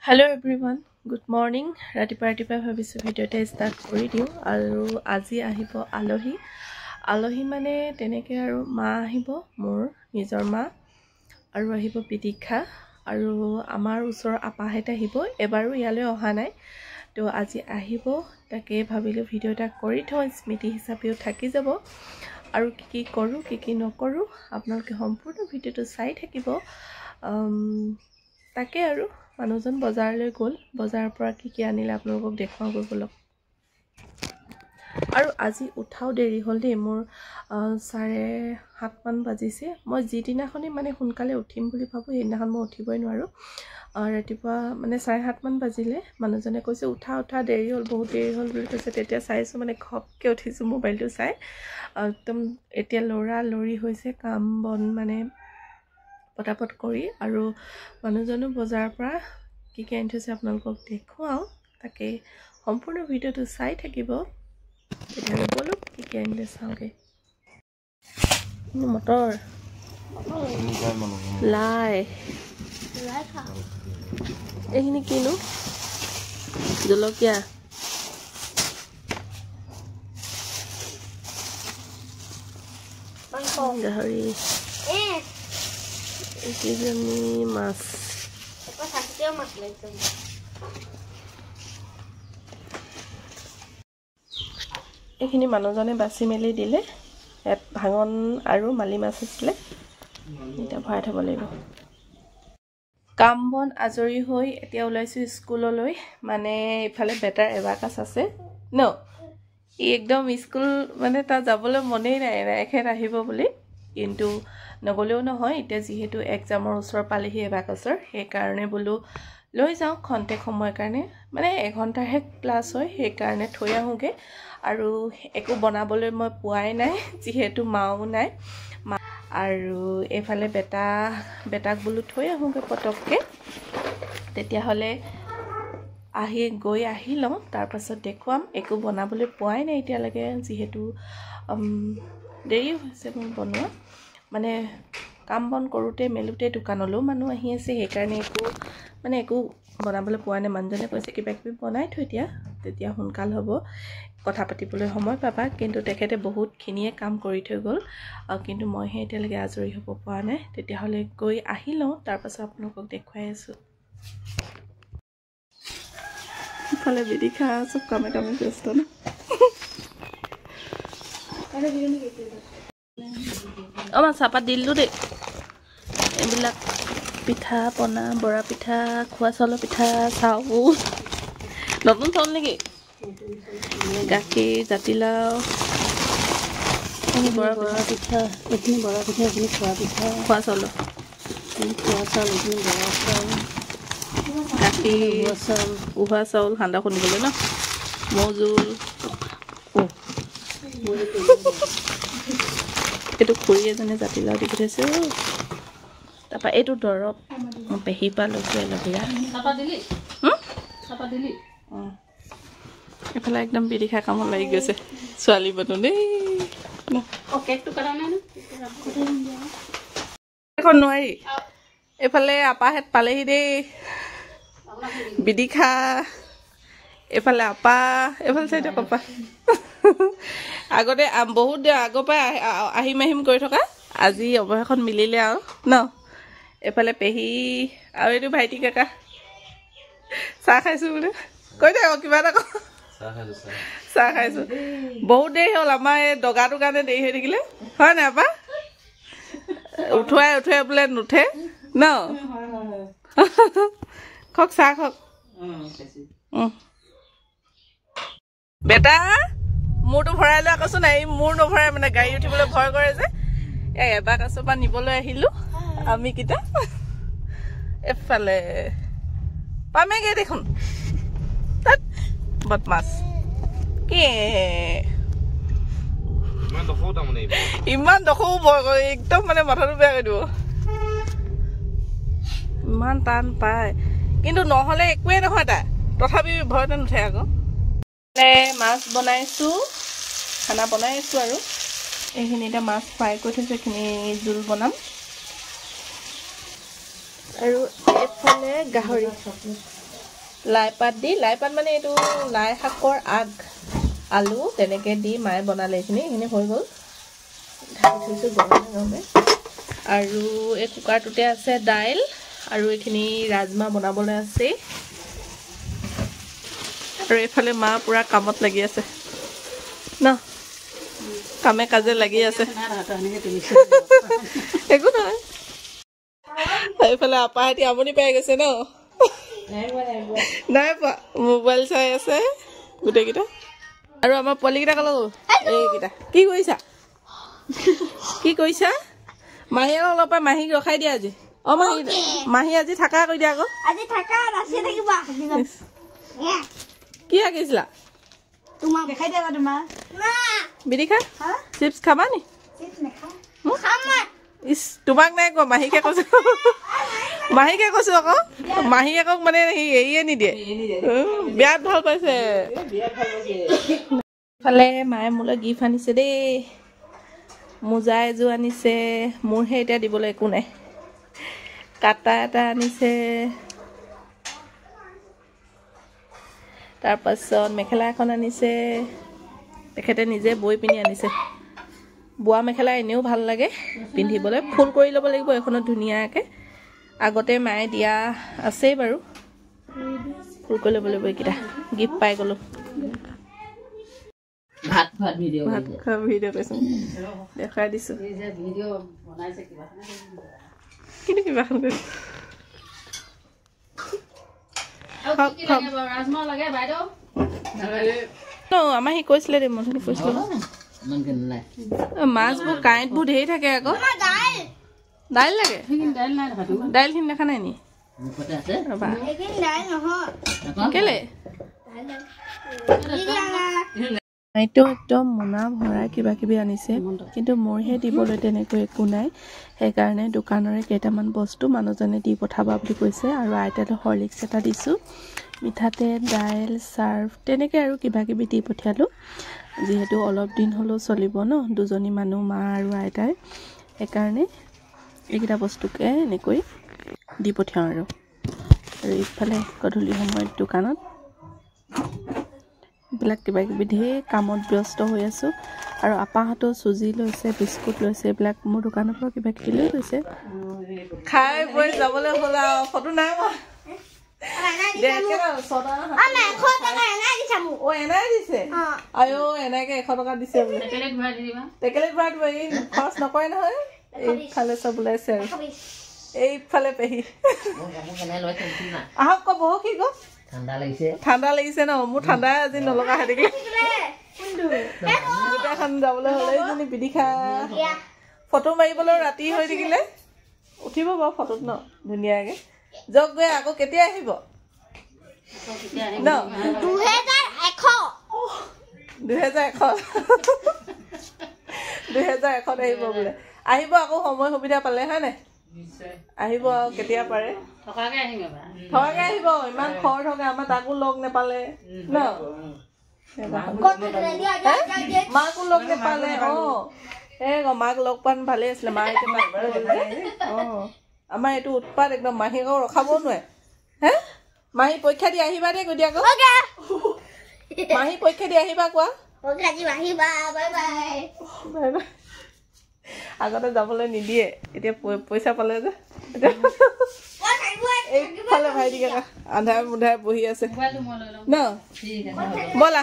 Hello everyone, good morning. ৰাতিপুৱা ভাবিছো ভিডিওটা ষ্টাৰ্ট কৰি দিও আৰু আজি আহিব আলহী মানে তেনেকৈ আৰু মা আহিব মোৰ নিজৰ মা আৰু আহিব পিতিখা আৰু আমাৰ ওচৰৰ আপাহেত আহিব এবাৰো ইয়ালৈ অহা নাই তো আজি আহিব তাকে ভাবিলো ভিডিওটা কৰি থওঁ স্মৃতি হিচাপেও থাকি যাব আৰু কি কৰো কি নকৰো আপোনালোকে সম্পূৰ্ণ ভিডিওটো চাই থাকিব তাকে আৰু মানুহজন বজাৰলৈ গ'ল বজাৰৰ পৰা কি আনিলে আপোনালোকক দেখাও গৈ বলক আৰু আজি উঠাও দেৰি হ'ল দেই মোৰ 7:30 মান বাজিছে মই যিদিনাখনি মানে সোনকালে উঠিম বুলি ভাবো সেইদিনাখন মই উঠিবই নোৱাৰো ৰাতিপুৱা মানে 7:30 মান বাজিলে মানুহজনে কৈছে উঠা দেৰি হ'ল বহুত দেৰি হ'ল বুলি কৈছে তেতিয়া চাইছো মানে খপকে উঠিছো মোবাইলটো চাই একদম এতিয়া লৰি হৈছে কাম বন মানে পটাপট কৰি আৰু মানুহজনো বজাৰৰ পৰা কি আনি থৈছে আপোনালোকক দেখুৱাও তাকে সম্পূৰ্ণ ভিডিওটো চাই থাকিব তেতিয়াহ'লে বলক কি আনিলে চাওঁগে মটৰ লাই এইখিনি কিনো জলকীয়া গাহৰি এইকেইজনী মাছ এইখিনি মানুহজনে বাছি মেলি দিলে ইয়াত ভাঙন আৰু মালি মাছ আছিলে এটা ভৰাই থব লাগিব কাম বন আজৰি হৈ এতিয়া ওলাইছো স্কুললৈ মানে ইফালে বেটাৰ এবাকাছ আছে ন ই একদম স্কুল মানে তাৰ যাবলৈ মনেই নাই এখেত আহিব বুলি কিন্তু নগলেও নহয় এতিয়া যিহেতু এক্সামৰ ওচৰ পালেহি এবাকাছৰ সেই কাৰণে বলো লৈ যাও খন্তেক সময় কাৰণে মানে 1 ঘণ্টাহে ক্লাছ হয় সেই কাৰণে থৈ আহোগে আৰু একো বনাবলৈ মই পোৱাই নাই যিহেতু মাও নাই আৰু এফালে বেটাক বলো থৈ আহোগে পটককে তেতিয়া হলে আহি লওঁ তাৰ পাছত দেখুৱাম একো বনাবলৈ পোৱাই নাই এতিয়ালৈকে যিহেতু দেৰি হৈছে মোৰ বনোৱা মানে কাম বন কৰোতে মেলোতে দোকানলৈও মানুহ আহি আছে সেই কাৰণে একো বনাবলৈ পোৱা নাই মানুহজনে কৈছে কিবা কিবি বনাই থৈ দিয়া তেতিয়া সোনকাল হ'ব কথা পাতিবলৈ সময় পাবা কিন্তু তেখেতে বহুতখিনিয়ে কাম কৰি থৈ গ'ল কিন্তু মইহে এতিয়ালৈকে আজৰি হ'ব পৰা নাই তেতিয়াহ'লে গৈ আহি লওঁ তাৰ পাছত আপোনালোকক দেখুৱাই আছো ইফালে বিদিখা চব কামে ব্যস্ত ন আমাৰ চাহপাত দিলোঁ দেই এইবিলাক পিঠা পনা বৰা পিঠা খোৱা চাউলৰ পিঠা চাউল নতুন চাউল নেকি গাখীৰ জাতিলাও বৰা পিঠা এইখিনি বৰা পিঠা এইখিনি খোৱা চাউল এইখিনি বৰা চাউল গাখীৰ উহোৱা চাউল সান্দা খুন্দিবলৈ ন মৌজোল এইটো খুৰী এজনে জাতিলাও দি পঠাইছে তাৰপৰা এইটো দৰৱ পেহীৰ পৰা লৈছোঁ এল'ভেৰা এইফালে একদম বিদিশা কামত লাগি গৈছে ছোৱালী মানুহ দেই এখন নোৱাৰি এইফালে আপাহেঁত পালেহি দেই বিদিশা এইফালে আপা এইফালে চাইডে পাপা আগতে বহুত দেৰি আগৰ পৰা আহিম কৰি থকা আজি অৱশেষত মিলিলে আৰু ন এইফালে পেহী আৰু এইটো ভাইটি কাকা চাহ খাইছো বোলে কৈ দে কিবা এটা চাহ খাইছো বহুত দেৰি হ'ল আমাৰ এই দগাটোৰ কাৰণে দেৰি হৈ থাকিলে হয় নাই আপা উঠুৱাই বোলে নুঠে ন খক চাহ খক বেটা মূৰটো ভৰাই লৈ আকৌচোন এই মূৰ নভৰাই মানে গাড়ী উঠিবলৈ ভয় কৰে যে এবাকাছৰ পৰা নিবলৈ আহিলো আমি কেইটা এফালে পামেগে দেখোন বদমাছ কি ইমান দখৌ ভয় কৰে একদম মানে মাথাটো বেয়া কৰি দিব ইমান টান পায় কিন্তু নহ'লে একোৱে নহয় তাই তথাপি ভয়তে নুঠে আকৌ মাছ বনাইছো খানা বনাই আছো আৰু এইখিনি এতিয়া মাছ ফ্ৰাই কৰি থৈছো এইখিনি জোল বনাম আৰু এফালে গাহৰি লাই পাত মানে এইটো লাই শাকৰ আগ আলু তেনেকৈ দি মায়ে বনালে এইখিনি হৈ গ'ল ঢাকি থৈছোঁ গৰমে আৰু এই কুকাৰটোতে আছে দাইল আৰু এইখিনি ৰাজমাহ বনাবলৈ আছে আৰু এইফালে মা পুৰা কামত লাগি আছে ন কামে কাজে লাগি আছে একো নহয় এইফালে আপাহঁতি আমনি পাই গৈছে ন নাই পোৱা মোবাইল চাই আছে গোটেইকেইটা আৰু আমাৰ পোৱালীকেইটা ক'লো এইকেইটা কি কৰিছা মাহী অলপ পৰা মাহীক ৰখাই দিয়া আজি মাহী আজি থাকা কৈ দিয়া আকৌ কি আঁকিছিলা বিড়ি খা চিপছ খাবা নি ইছ তোমাক নাই কোৱা মাহীকে কৈছো আকৌ মাহী আকৌ মানে এৰিয়ে নিদিয়ে বিৰাট ভাল পাইছে ইফালে মায়ে মোলৈ গিফ্ট আনিছে দেই মোজা এযোৰ আনিছে মোৰহে এতিয়া দিবলৈ একো নাই কাটা এটা আনিছে তাৰপাছত মেখেলা এখন আনিছে তেখেতে নিজে বৈ পিনি আনিছে বোৱা মেখেলা এনেও ভাল লাগে পিন্ধিবলৈ ফুল কৰি ল'ব লাগিব এখনত ধুনীয়াকৈ আগতে মায়ে দিয়া আছেই বাৰু ফুল কৰি ল'ব লাগিব এইকেইটা গিফ্ট পাই গ'লোঁ ভাত খোৱা ভিডিঅ' কৈছোঁ দেখাই দিছোঁ কিন্তু কিবাখন কৈছোঁ আমাৰ সি কৈছিলে দেই মই কৈছিলোঁ মাছবোৰ কাঁইটবোৰ ধেৰ থাকে আকৌ দাইল লাগে দাইলখিনি দেখা নাই নি কেলে এইটো একদম মোনা ভৰাই কিবা কিবি আনিছে কিন্তু মোৰহে দিবলৈ তেনেকৈ একো নাই সেইকাৰণে দোকানৰে কেইটামান বস্তু মানুহজনে দি পঠাবা বুলি কৈছে আৰু আইতালৈ হৰলিক্স এটা দিছোঁ মিঠাতেল দাইল চাৰ্ফ তেনেকৈ আৰু কিবা কিবি দি পঠিয়ালোঁ যিহেতু অলপ দিন হ'লেও চলিব ন দুজনী মানুহ মা আৰু আইতাই সেইকাৰণে এইকেইটা বস্তুকে এনেকৈ দি পঠিয়াওঁ আৰু ইফালে গধূলি সময়ত দোকানত এইবিলাক কিবা কিবি ধেৰ কামত ব্যস্ত হৈ আছোঁ আৰু আপাহঁতেও চুজি লৈছে বিস্কুট লৈছে এইবিলাক মোৰ দোকানৰ পৰা কিবা কিবি লৈ গৈছে খাই বৈ যাবলৈ হ'ল আৰু ফটো নাই মই এনেকে 100 টকা দিছে বোলে টেকেলিত ভৰাই দিব এই খৰচ নকৰে নহয় এইফালে চব ওলাইছে আৰু এইফালে পেহী আহক ক বহু কি ক ঠাণ্ডা লাগিছে ন মোৰ ঠাণ্ডা আজি নলগা হৈ থাকিলে গোটেইখন যাবলৈ হ'লে এইজনী বিদিশা ফটো মাৰিবলৈ ৰাতি হৈ থাকিলে উঠিব বাৰু ফটোত ন ধুনীয়াকৈ যাওক গৈ আকৌ কেতিয়া আহিব ন 2100 আহিব বোলে আহিব আকৌ সময় সুবিধা পালে হয় নাই আহিব আৰু কেতিয়া পাৰে থকাকে আহিব ইমান খৰ থকা আমাৰ তাকো লগ নেপালে ন মাকো লগ নেপালে মাক লগ পোৱা ভালেই আছিলে মা এতিয়া আমাৰ এইটো উৎপাত একদম মাহীক ৰখাবও নোৱাৰে হে মাহী পৰীক্ষা দি আহিবা দেই কৈ দিয়া আকৌ মাহী পৰীক্ষা দি আহিবা কোৱা আগতে যাবলৈ নিদিয়ে এতিয়া পইচা পালে যে এইফালে ভাইটিকে আন্ধাৰে মুন্ধাৰে বহি আছে ন ব'লা